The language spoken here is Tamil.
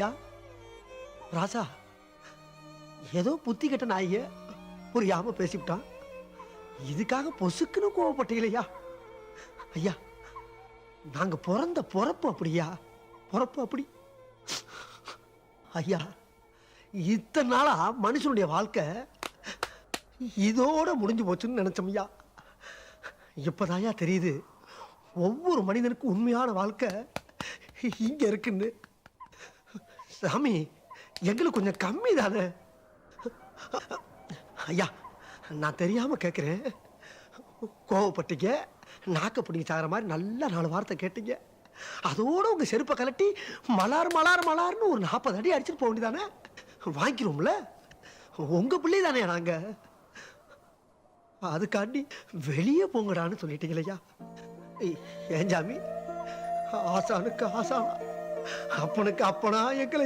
யா ராசா, ஏதோ புத்தி கெட்ட நாய புரியாம பேசிவிட்டான். இதுக்காக பொசுக்குன்னு கோவப்பட்டீங்களா? ஐயா, நாங்க பிறந்த பொறப்பு அப்படியா? பொறப்பு அப்படி. ஐயா, இத்தனை நாளா மனுஷனுடைய வாழ்க்கை இதோட முடிஞ்சு போச்சுன்னு நினைச்சோம் ஐயா. இப்பதாயா தெரியுது ஒவ்வொரு மனிதனுக்கும் உண்மையான வாழ்க்கை இங்க இருக்குன்னு. சாமி, எங்களுக்கு கொஞ்சம் கம்மி தானே. ஐயா, நான் தெரியாம கேட்கிறேன். கோவப்பட்டீங்க, நாக்க பிடிங்க சாகிற மாதிரி நல்ல 4 வார்த்தை கேட்டீங்க. அதோட உங்க செருப்பை கலட்டி மலார் மலார் மலார்னு ஒரு 40 அடி அடிச்சுட்டு போக வேண்டியதானே? வாங்கிக்கிறோம்ல, உங்க பிள்ளை தானே நாங்க. அதுக்காண்டி வெளியே போங்கடான்னு சொல்லிட்டீங்களையா? ஏன் சாமி, ஆசானுக்கு ஆசானா அப்பனுக்கு அப்பனா எங்களை